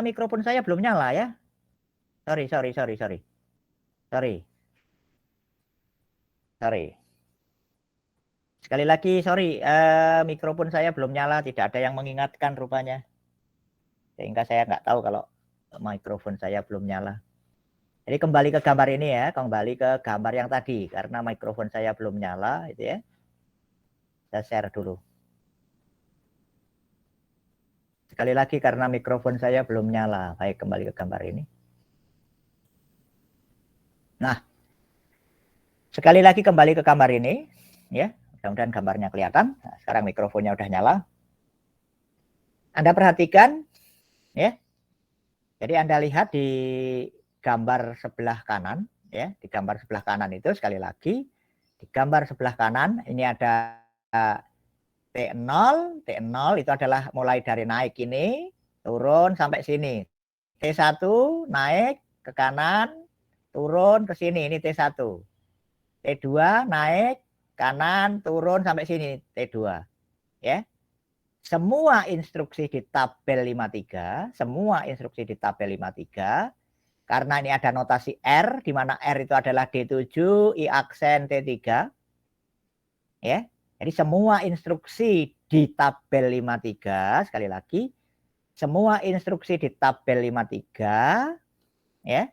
mikrofon saya belum nyala ya. Sorry. Sekali lagi, sorry, mikrofon saya belum nyala, tidak ada yang mengingatkan rupanya. Sehingga saya nggak tahu kalau mikrofon saya belum nyala. Jadi kembali ke gambar ini ya, kembali ke gambar yang tadi. Karena mikrofon saya belum nyala, itu ya. Saya share dulu. Sekali lagi karena mikrofon saya belum nyala. Baik, kembali ke gambar ini. Nah, sekali lagi kembali ke gambar ini. Ya, mudah-mudahan gambarnya kelihatan. Nah, sekarang mikrofonnya udah nyala. Anda perhatikan, ya. Jadi Anda lihat di gambar sebelah kanan, ya, di gambar sebelah kanan itu sekali lagi, di gambar sebelah kanan ini ada T0 itu adalah mulai dari naik ini, turun sampai sini. T1 naik ke kanan, turun ke sini, ini T1. T2 naik, kanan, turun sampai sini, T2. Ya. Semua instruksi di tabel 53, karena ini ada notasi R, di mana R itu adalah D7, I aksen T3. Ya. Jadi semua instruksi di tabel 53, sekali lagi, semua instruksi di tabel 53, ya,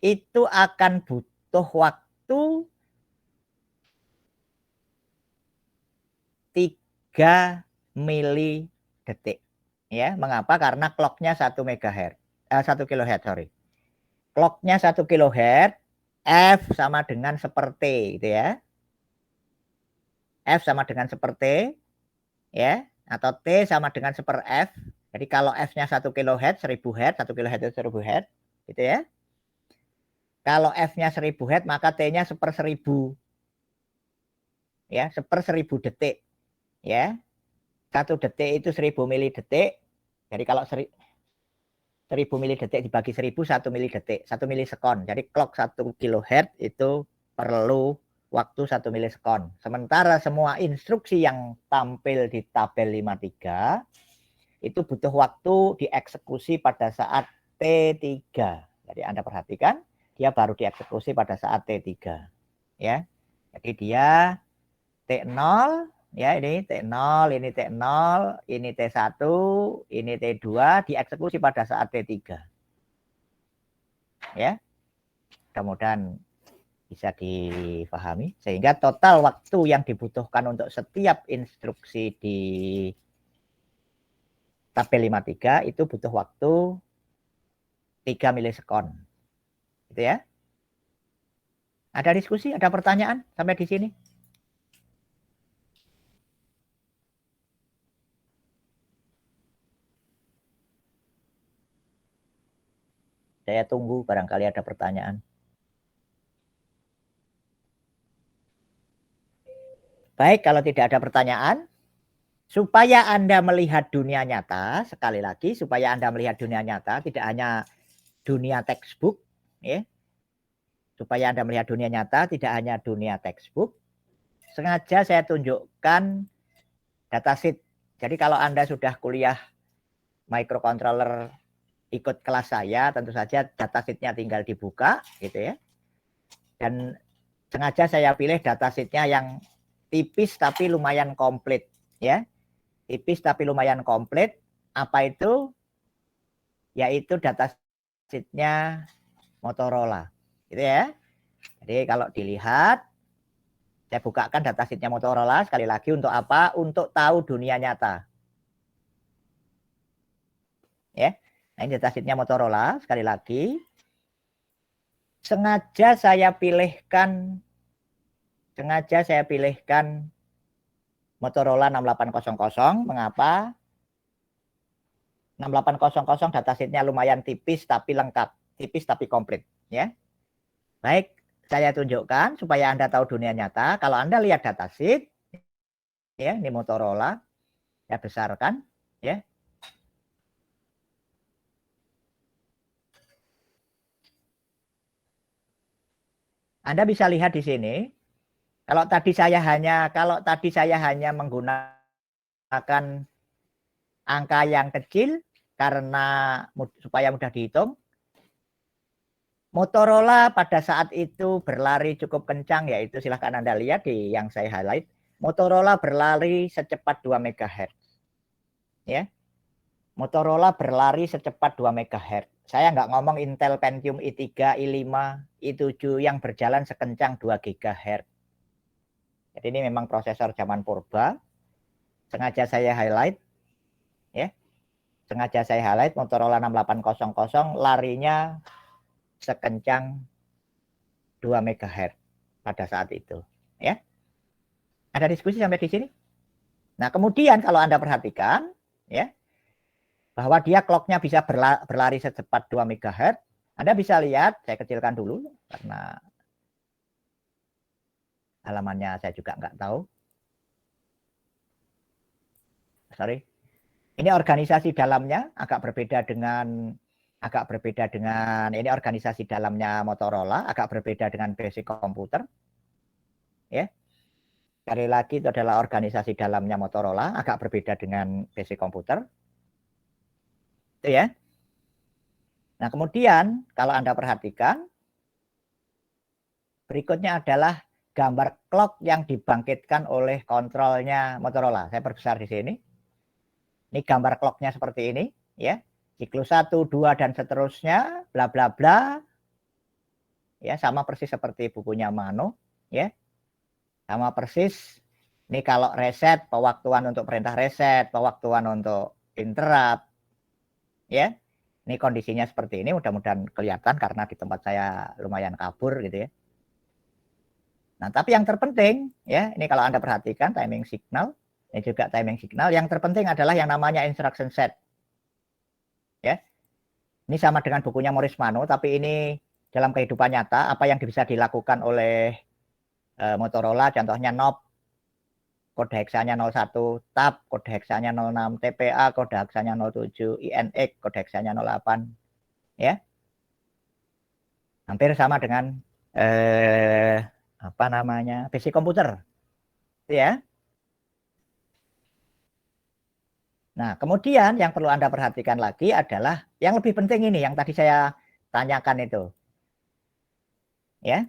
itu akan butuh waktu 3 mili detik. Ya, mengapa? Karena clocknya 1 MHz, 1 kHz, sorry. Clocknya 1 kHz, F sama dengan seperti, gitu ya. F sama dengan seperti, ya, atau T sama dengan seper F. Jadi kalau F-nya 1 kHz, 1000 Hz, 1 kHz itu 1000 Hz, gitu ya. Kalau F-nya 1000 Hz, maka T-nya seper 1000. Ya, seper 1000 detik. Ya. 1 detik itu 1000 mili detik. Jadi kalau 1000 mili detik dibagi 1000, 1 mili detik, 1 milisekon. Jadi clock 1 kHz itu perlu waktu 1 milisekon. Sementara semua instruksi yang tampil di tabel 53 itu butuh waktu dieksekusi pada saat T3. Jadi Anda perhatikan, dia baru dieksekusi pada saat T3. Ya. Jadi dia T0, ya, ini T0, ini T0, ini T1, ini T2 dieksekusi pada saat T3. Ya. Mudah-mudahan bisa dipahami, sehingga total waktu yang dibutuhkan untuk setiap instruksi di tabel 53 itu butuh waktu 3 milisekon. Gitu ya. Ada diskusi, ada pertanyaan sampai di sini? Saya tunggu barangkali ada pertanyaan. Baik, kalau tidak ada pertanyaan, supaya Anda melihat dunia nyata, sekali lagi, supaya Anda melihat dunia nyata, tidak hanya dunia textbook, ya. Supaya Anda melihat dunia nyata, tidak hanya dunia textbook, sengaja saya tunjukkan datasheet. Jadi kalau Anda sudah kuliah microcontroller ikut kelas saya, tentu saja datasheetnya tinggal dibuka, gitu ya. Dan sengaja saya pilih datasheetnya yang tipis tapi lumayan komplit, ya. Tipis tapi lumayan komplit. Apa itu? Yaitu datasheetnya Motorola, gitu ya. Jadi kalau dilihat, saya bukakan datasheetnya Motorola sekali lagi untuk apa? Untuk tahu dunia nyata. Ya, nah ini datasheetnya Motorola sekali lagi. Sengaja saya pilihkan Motorola 6800. Mengapa? 6800 datasheetnya lumayan tipis tapi lengkap, tipis tapi komplit, ya. Baik, saya tunjukkan supaya Anda tahu dunia nyata. Kalau Anda lihat datasheet, ya, ini Motorola, saya besarkan, ya. Anda bisa lihat di sini. Kalau tadi saya hanya menggunakan angka yang kecil, karena supaya mudah dihitung. Motorola pada saat itu berlari cukup kencang, yaitu silahkan Anda lihat di yang saya highlight. Motorola berlari secepat 2 MHz. Ya. Motorola berlari secepat 2 MHz. Saya nggak ngomong Intel Pentium i3, i5, i7 yang berjalan sekencang 2 GHz. Jadi ini memang prosesor zaman purba. Sengaja saya highlight. Ya. Sengaja saya highlight Motorola 6800 larinya sekencang 2 MHz pada saat itu. Ya. Ada diskusi sampai di sini? Nah, kemudian kalau Anda perhatikan, ya, bahwa dia clocknya bisa berlari secepat 2 MHz, Anda bisa lihat, saya kecilkan dulu, karena halamannya saya juga nggak tahu. Sorry. Ini organisasi dalamnya agak berbeda dengan ini organisasi dalamnya Motorola, agak berbeda dengan basic komputer. Ya. Sekali lagi itu adalah organisasi dalamnya Motorola, agak berbeda dengan basic komputer. Itu ya. Nah, kemudian kalau Anda perhatikan, berikutnya adalah gambar clock yang dibangkitkan oleh kontrolnya Motorola. Saya perbesar di sini. Ini gambar clocknya seperti ini, ya. Siklus 1, 2 dan seterusnya, bla bla bla. Ya, sama persis seperti bukunya Mano, ya. Sama persis. Ini kalau reset, pewaktuan untuk perintah reset, pewaktuan untuk interrupt, ya. Ini kondisinya seperti ini, mudah-mudahan kelihatan karena di tempat saya lumayan kabur gitu ya. Nah, tapi yang terpenting ya, ini kalau Anda perhatikan timing signal, ini juga timing signal, yang terpenting adalah yang namanya instruction set. Ya. Ini sama dengan bukunya Morris Mano, tapi ini dalam kehidupan nyata apa yang bisa dilakukan oleh Motorola, contohnya knob, kode heksanya 01, tab, kode heksanya 06, TPA, kode heksanya 07, INX, kode heksanya 08. Ya. Hampir sama dengan apa namanya? basic komputer. Ya. Nah, kemudian yang perlu Anda perhatikan lagi adalah yang lebih penting ini yang tadi saya tanyakan itu. Ya.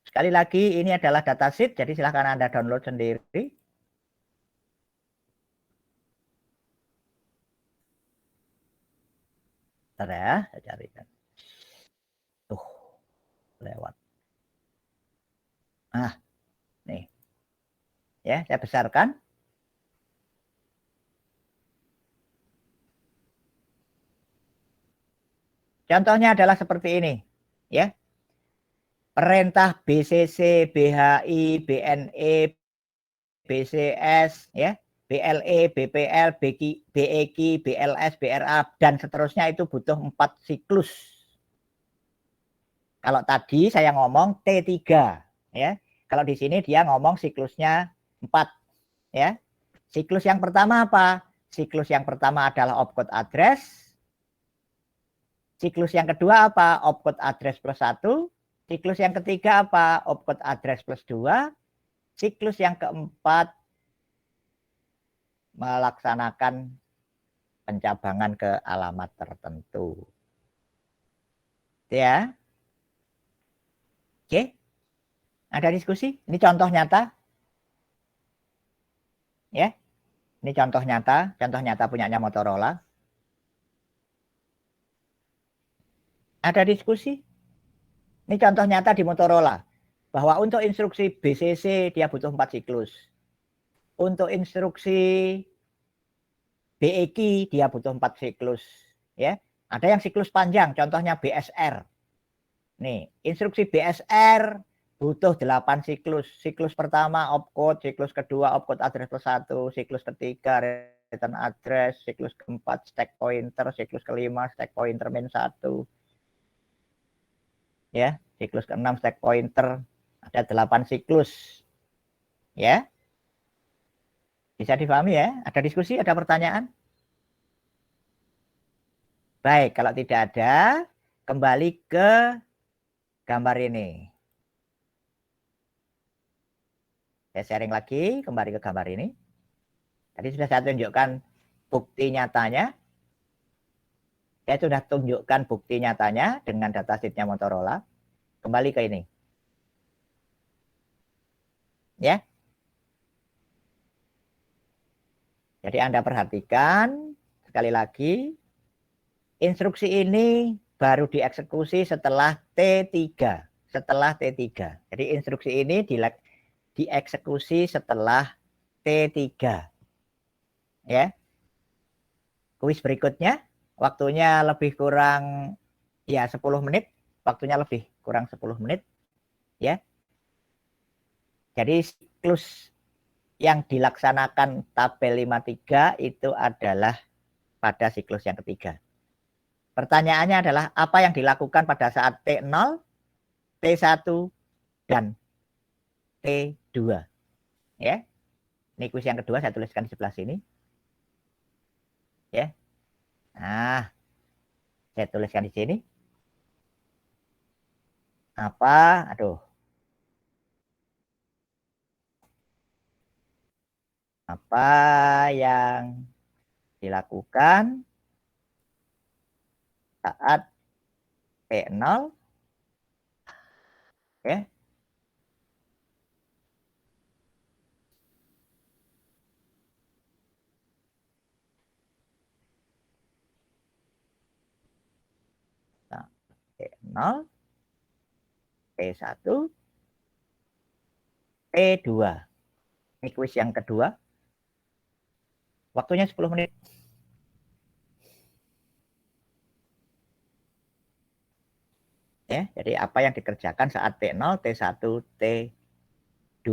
Sekali lagi ini adalah datasheet, jadi silahkan Anda download sendiri. Bentar ya, saya carikan. Tuh, lewat. Nah, nih. Ya, saya besarkan. Contohnya adalah seperti ini, ya. Perintah BCC, BHI, BNE, BCS, ya, BLE, BPL, BEQ, BLS, BRA dan seterusnya itu butuh 4 siklus. Kalau tadi saya ngomong T3, ya. Kalau di sini dia ngomong siklusnya 4, ya. Siklus yang pertama apa? Siklus yang pertama adalah opcode address. Siklus yang kedua apa? Opcode address plus 1. Siklus yang ketiga apa? Opcode address plus 2. Siklus yang keempat melaksanakan pencabangan ke alamat tertentu. Ya. Oke. Ada diskusi? Ini contoh nyata. Ya. Ini contoh nyata punyanya Motorola. Ada diskusi? Ini contoh nyata di Motorola. Bahwa untuk instruksi BCC dia butuh 4 siklus. Untuk instruksi BEQ dia butuh 4 siklus. Ya. Ada yang siklus panjang, contohnya BSR. Nih, instruksi BSR butuh 8 siklus. Siklus pertama opcode, siklus kedua opcode address plus 1, siklus ketiga return address, siklus keempat stack pointer, siklus kelima stack pointer min 1. Ya, siklus keenam stack pointer, ada 8 siklus. Ya. Bisa dipahami ya? Ada diskusi, ada pertanyaan? Baik, kalau tidak ada, kembali ke gambar ini. Saya sharing lagi, kembali ke gambar ini. Tadi sudah saya tunjukkan bukti nyatanya. Saya sudah tunjukkan bukti nyatanya dengan datasheetnya Motorola. Kembali ke ini. Ya. Jadi Anda perhatikan sekali lagi, instruksi ini baru dieksekusi setelah T3. Setelah T3. Jadi instruksi ini dieksekusi setelah T3. Ya. Kuis berikutnya, waktunya lebih kurang ya 10 menit. Waktunya lebih kurang 10 menit. Ya. Jadi siklus yang dilaksanakan tabel 53 itu adalah pada siklus yang ketiga. Pertanyaannya adalah apa yang dilakukan pada saat T0, T1, dan T2. Ya. Ini kuis yang kedua saya tuliskan di sebelah sini. Ya. Nah, saya tuliskan di sini. Apa? Aduh. Apa yang dilakukan saat T0, ya, nah, T0, T1, T2. Ini kuis yang kedua. Waktunya 10 menit. Ya, jadi apa yang dikerjakan saat T0, T1, T2.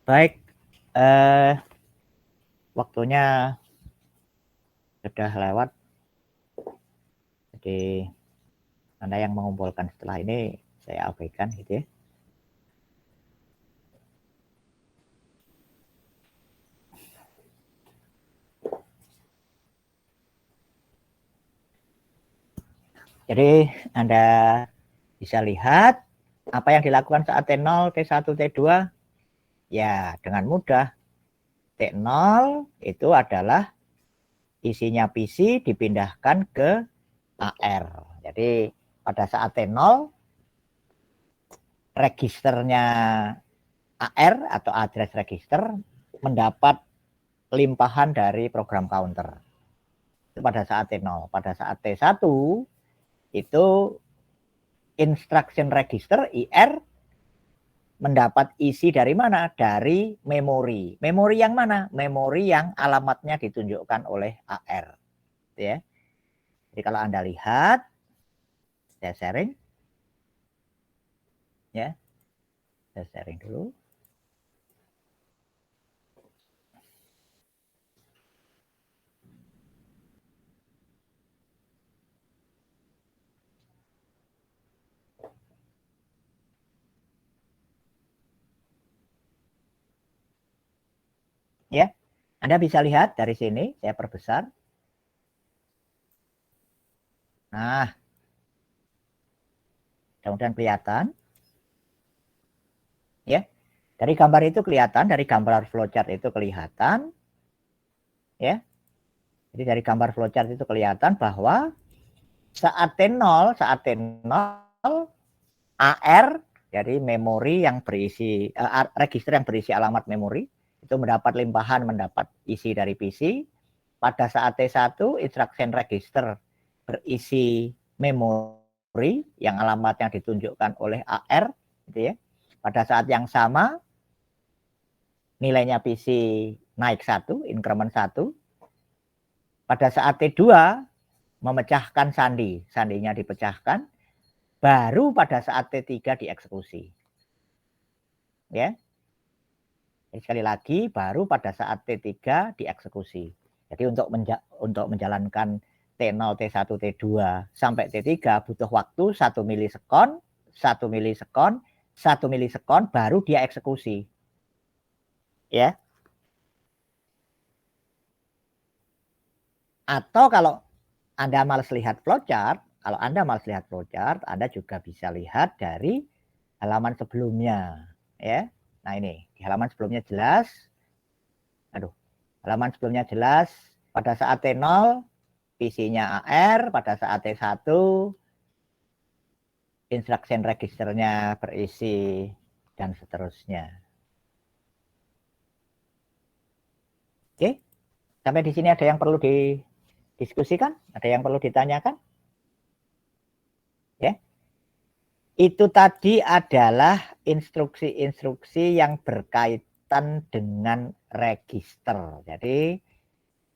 Baik, waktunya sudah lewat. Jadi Anda yang mengumpulkan setelah ini saya abaikan gitu ya. Jadi Anda bisa lihat apa yang dilakukan saat T0, T1, T2. Ya, dengan mudah. T0 itu adalah isinya PC dipindahkan ke AR. Jadi pada saat T0 registernya AR atau address register mendapat limpahan dari program counter. Itu pada saat T0. Pada saat T1 itu instruction register IR mendapat isi dari mana? Dari memori. Memori yang mana? Memori yang alamatnya ditunjukkan oleh AR. Ya. Jadi kalau Anda lihat, saya sharing. Ya, saya sharing dulu. Ya, Anda bisa lihat dari sini, saya perbesar. Nah, mudah-mudahan kelihatan. Ya, dari gambar itu kelihatan, dari gambar flowchart itu kelihatan. Ya, jadi dari gambar flowchart itu kelihatan bahwa saat T0 AR, jadi memori yang berisi, register yang berisi alamat memori, itu mendapat limpahan, mendapat isi dari PC. Pada saat T1, instruction register berisi memori yang alamatnya ditunjukkan oleh AR, gitu ya. Pada saat yang sama, nilainya PC naik 1, increment 1. Pada saat T2, memecahkan sandi, sandinya dipecahkan, baru pada saat T3 dieksekusi. Ya. Jadi sekali lagi, baru pada saat T3 dieksekusi. Jadi untuk menjalankan T0, T1, T2 sampai T3 butuh waktu 1 milisekon, 1 milisekon, 1 milisekon baru dia eksekusi. Ya. Atau kalau Anda malas lihat flowchart, Anda juga bisa lihat dari halaman sebelumnya. Ya. Nah ini, di halaman sebelumnya jelas. Halaman sebelumnya jelas. Pada saat T0, PC-nya AR, pada saat T1, instruction registernya berisi, dan seterusnya. Oke, sampai di sini ada yang perlu didiskusikan? Ada yang perlu ditanyakan? Ya, itu tadi adalah instruksi-instruksi yang berkaitan dengan register. Jadi,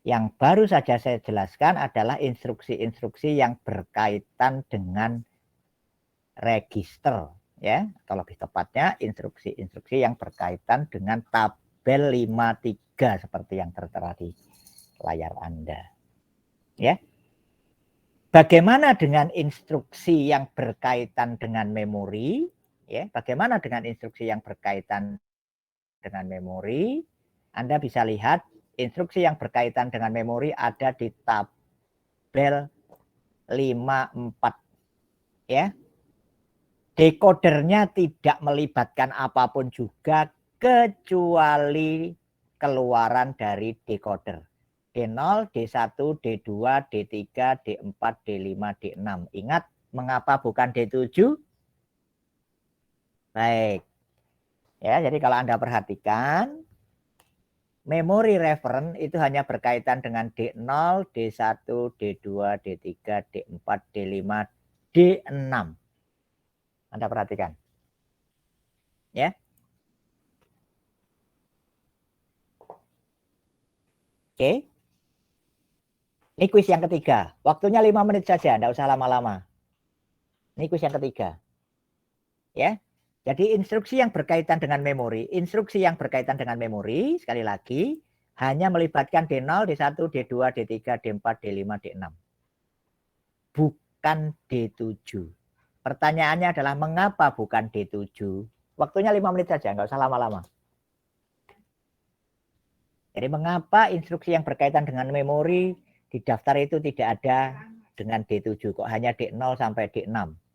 yang baru saja saya jelaskan adalah instruksi-instruksi yang berkaitan dengan register, ya, atau lebih tepatnya instruksi-instruksi yang berkaitan dengan tabel 53 seperti yang tertera di layar Anda. Ya. Bagaimana dengan instruksi yang berkaitan dengan memori? Ya, bagaimana dengan instruksi yang berkaitan dengan memori? Anda bisa lihat instruksi yang berkaitan dengan memori ada di tabel 54. Ya. Decodernya tidak melibatkan apapun juga kecuali keluaran dari decoder. D0, D1, D2, D3, D4, D5, D6. Ingat mengapa bukan D7? Baik. Ya, jadi kalau Anda perhatikan, memori reference itu hanya berkaitan dengan D0, D1, D2, D3, D4, D5, D6. Anda perhatikan. Ya. Oke. Ini kuis yang ketiga. Waktunya 5 menit saja, tidak usah lama-lama. Ini kuis yang ketiga. Ya. Jadi instruksi yang berkaitan dengan memori, sekali lagi, hanya melibatkan D0, D1, D2, D3, D4, D5, D6. Bukan D7. Pertanyaannya adalah mengapa bukan D7? Waktunya 5 menit saja, nggak usah lama-lama. Jadi mengapa instruksi yang berkaitan dengan memori di daftar itu tidak ada dengan D7, kok hanya D0 sampai D6?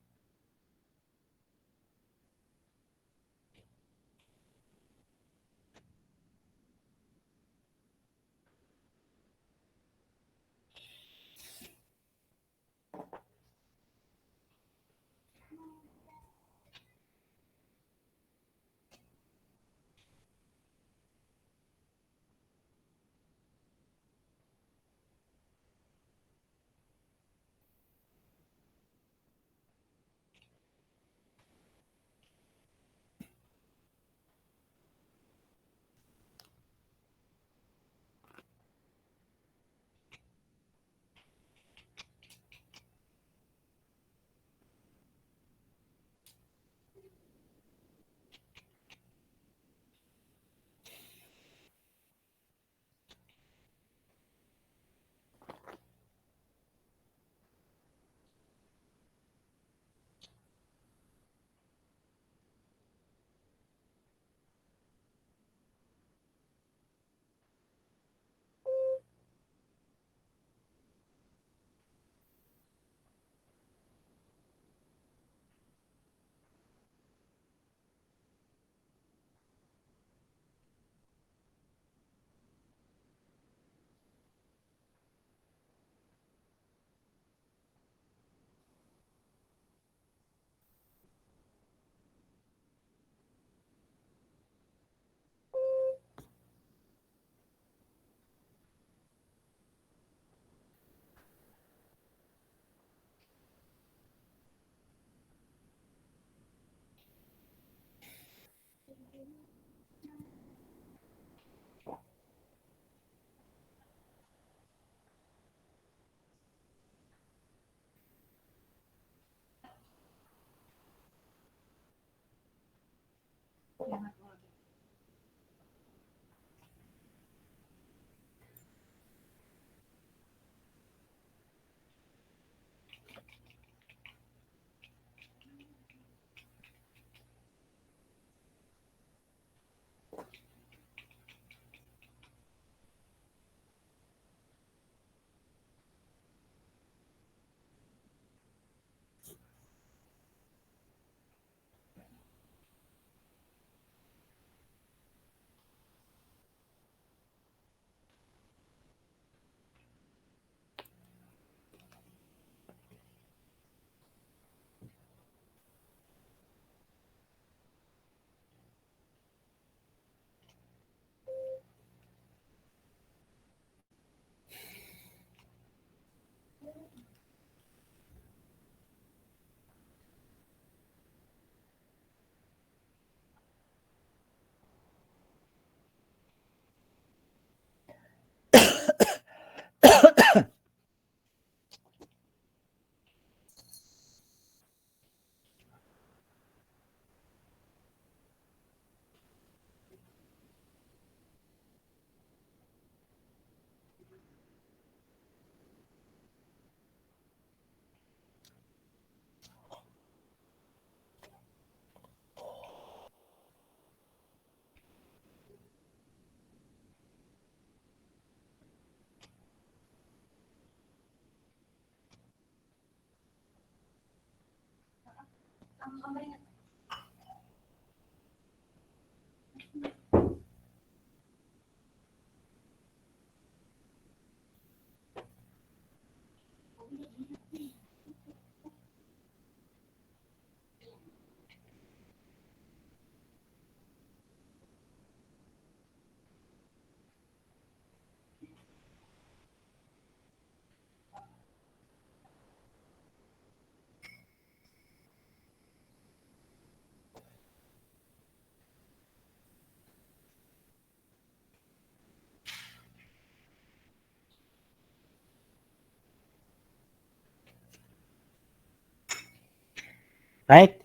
Baik,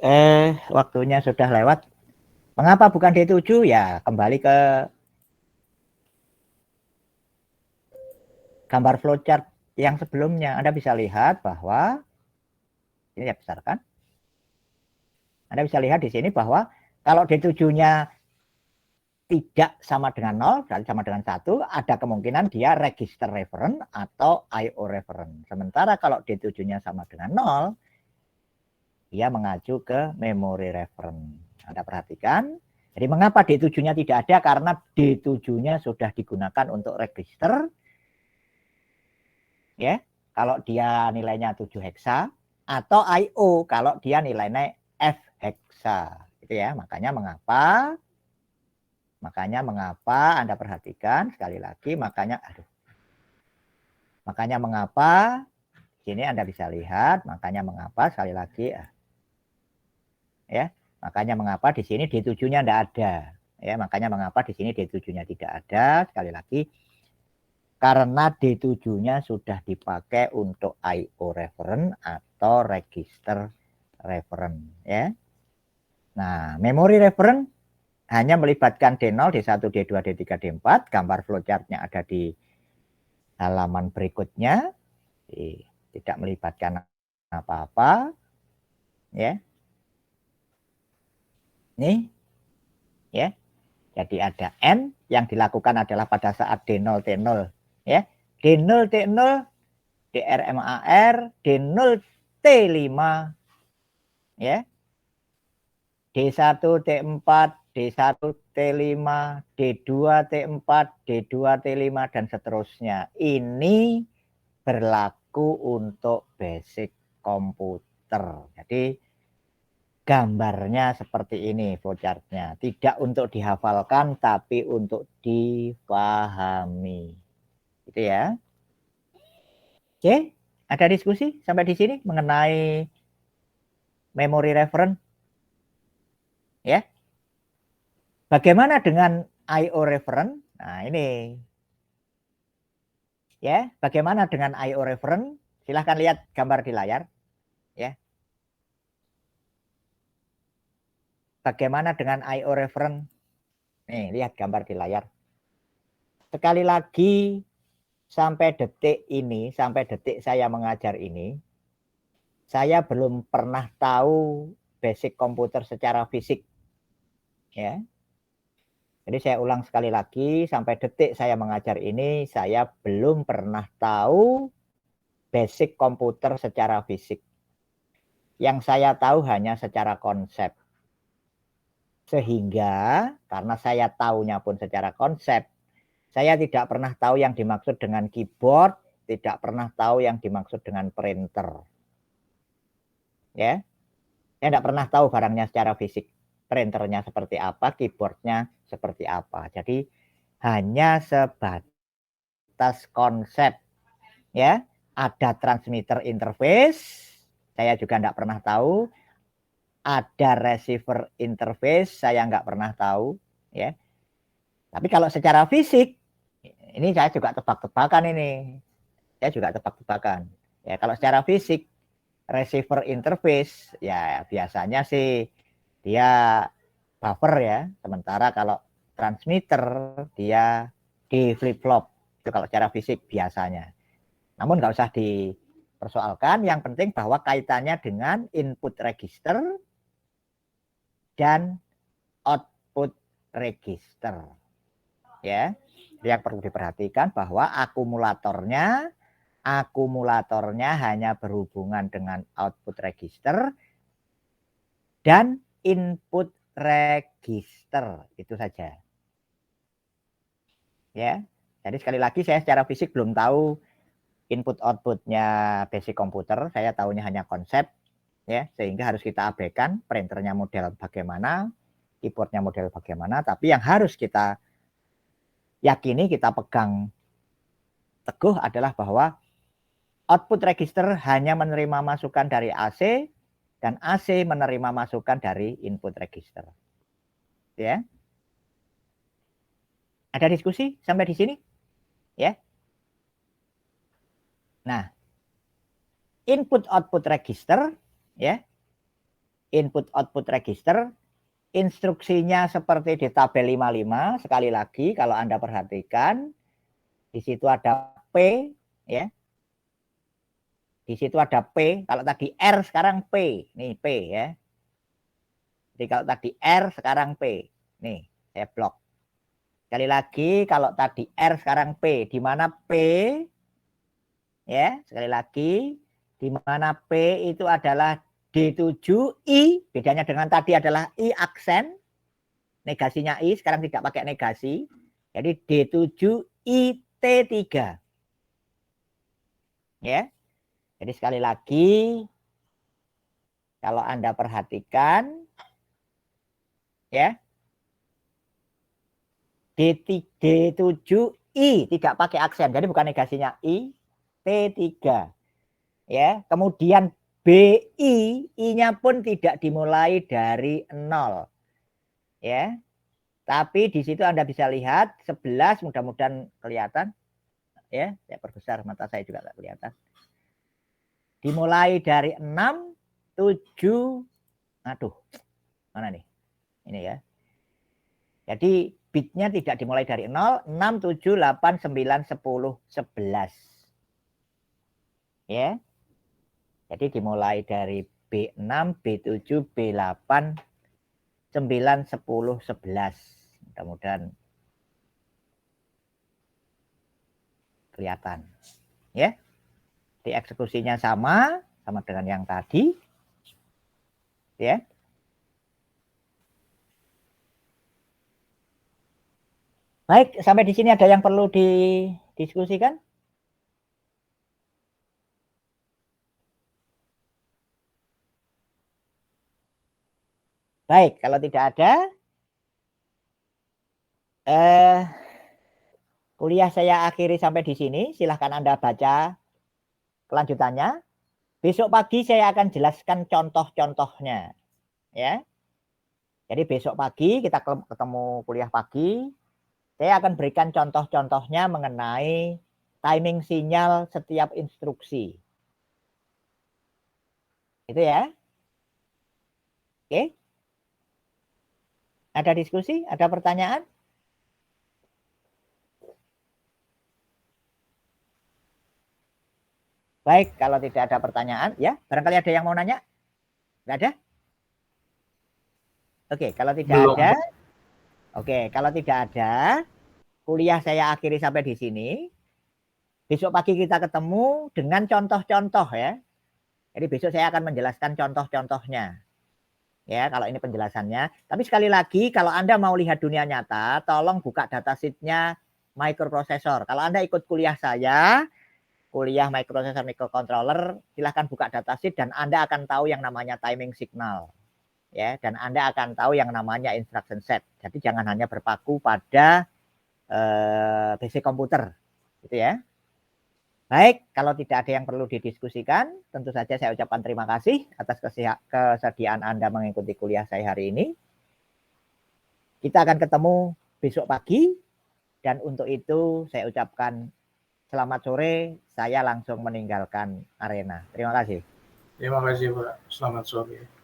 waktunya sudah lewat. Mengapa bukan D7? Ya, kembali ke gambar flowchart yang sebelumnya. Anda bisa lihat bahwa ini saya besarkan. Anda bisa lihat di sini bahwa kalau D7-nya tidak sama dengan 0, berarti sama dengan 1, ada kemungkinan dia register reference atau IO reference. Sementara kalau D7-nya sama dengan 0, dia mengacu ke memory reference. Anda perhatikan. Jadi mengapa D7-nya tidak ada? Karena D7-nya sudah digunakan untuk register. Ya, kalau dia nilainya 7 heksa. Atau IO kalau dia nilainya F heksa. Gitu ya. Makanya mengapa Anda perhatikan sekali lagi, makanya mengapa sini Anda bisa lihat, makanya mengapa sekali lagi ya. Makanya mengapa di sini D7-nya tidak ada. Ya, makanya mengapa di sini D7-nya tidak ada sekali lagi karena D7-nya sudah dipakai untuk IO reference atau register reference ya. Nah, memory reference hanya melibatkan D0, D1, D2, D3, D4. Gambar flowchart-nya ada di halaman berikutnya. Tidak melibatkan apa-apa. Ya. Nih. Ya. Jadi ada N yang dilakukan adalah pada saat D0, T0. Ya. D0, T0, DRMAR, D0, T5. Ya. D1, T4, D1, T5, D2, T4, D2, T5, dan seterusnya. Ini berlaku untuk basic komputer. Jadi gambarnya seperti ini flowchart-nya. Tidak untuk dihafalkan, tapi untuk dipahami. Gitu ya. Oke, ada diskusi sampai di sini mengenai memory reference? Ya. Bagaimana dengan IO reference? Nah, ini. Ya, bagaimana dengan IO reference? Silahkan lihat gambar di layar. Ya. Bagaimana dengan IO reference? Nih, lihat gambar di layar. Sekali lagi, sampai detik ini, sampai detik saya mengajar ini, saya belum pernah tahu basic komputer secara fisik. Ya. Jadi saya ulang sekali lagi, sampai detik saya mengajar ini, saya belum pernah tahu basic komputer secara fisik. Yang saya tahu hanya secara konsep. Sehingga karena saya tahunya pun secara konsep, saya tidak pernah tahu yang dimaksud dengan keyboard, tidak pernah tahu yang dimaksud dengan printer. Ya, saya tidak pernah tahu barangnya secara fisik. Printernya seperti apa, keyboardnya seperti apa. Jadi hanya sebatas konsep. Ya, ada transmitter interface, saya juga tidak pernah tahu. Ada receiver interface, saya nggak pernah tahu. Ya, tapi kalau secara fisik, ini saya juga tebak-tebakan ini. Saya juga tebak-tebakan. Ya, kalau secara fisik, receiver interface, ya biasanya sih dia buffer ya. Sementara kalau transmitter, dia di flip-flop. Itu kalau secara fisik biasanya. Namun nggak usah dipersoalkan. Yang penting bahwa kaitannya dengan input register dan output register. Ya, yang perlu diperhatikan bahwa akumulatornya hanya berhubungan dengan output register dan input register, itu saja. Ya, jadi sekali lagi saya secara fisik belum tahu input outputnya basic komputer, saya tahunya hanya konsep, ya, sehingga harus kita abaikan printernya model bagaimana, keyboardnya model bagaimana, tapi yang harus kita yakini, kita pegang teguh adalah bahwa output register hanya menerima masukan dari AC dan AC menerima masukan dari input register. Ya. Ada diskusi sampai di sini? Ya. Nah, input output register ya. input output register. Instruksinya seperti di tabel 55. Sekali lagi kalau Anda perhatikan, di situ ada P, ya. Di situ ada P. Kalau tadi R, sekarang P. Nih P, ya. Jadi kalau tadi R, sekarang P. Nih, saya blok. Sekali lagi, kalau tadi R, sekarang P. Di mana P, ya, sekali lagi, di mana P itu adalah D7I. Bedanya dengan tadi adalah I aksen. Negasinya I, sekarang tidak pakai negasi. Jadi D7IT3. Ya. Jadi sekali lagi, kalau Anda perhatikan, ya, D7I tidak pakai aksen. Jadi bukan negasinya I, T3. Ya, kemudian BI, I-nya pun tidak dimulai dari 0. Ya. Tapi di situ Anda bisa lihat 11, mudah-mudahan kelihatan. Ya, saya perbesar, mata saya juga nggak kelihatan. Dimulai dari 6, 7, aduh, mana nih? Ini ya. Jadi bitnya tidak dimulai dari 0, 6, 7, 8, 9, 10, 11. Ya. Jadi dimulai dari B6, B7, B8, 9, 10, 11. Mudah-mudahan kelihatan. Ya. Di eksekusinya sama dengan yang tadi. Ya. Baik, sampai di sini ada yang perlu didiskusikan? Baik, kalau tidak ada, kuliah saya akhiri sampai di sini. Silahkan Anda baca kelanjutannya. Besok pagi saya akan jelaskan contoh-contohnya. Ya. Jadi besok pagi kita ketemu kuliah pagi. Saya akan berikan contoh-contohnya mengenai timing sinyal setiap instruksi. Itu ya. Oke. Ada diskusi? Ada pertanyaan? Baik, kalau tidak ada pertanyaan, ya. Barangkali ada yang mau nanya? Nggak ada? Oke, kalau tidak Belum. ada. Oke, kalau tidak ada, kuliah saya akhiri sampai di sini. Besok pagi kita ketemu dengan contoh-contoh ya. Jadi besok saya akan menjelaskan contoh-contohnya. Ya, kalau ini penjelasannya. Tapi sekali lagi, kalau Anda mau lihat dunia nyata, tolong buka datasheet-nya microprocessor. Kalau Anda ikut kuliah saya, kuliah microprocessor microcontroller, silahkan buka datasheet dan Anda akan tahu yang namanya timing signal. Ya, dan Anda akan tahu yang namanya instruction set. Jadi jangan hanya berpaku pada basic komputer, gitu ya. Baik, kalau tidak ada yang perlu didiskusikan, tentu saja saya ucapkan terima kasih atas kesediaan Anda mengikuti kuliah saya hari ini. Kita akan ketemu besok pagi, dan untuk itu saya ucapkan selamat sore, saya langsung meninggalkan arena. Terima kasih. Terima kasih Pak, selamat sore.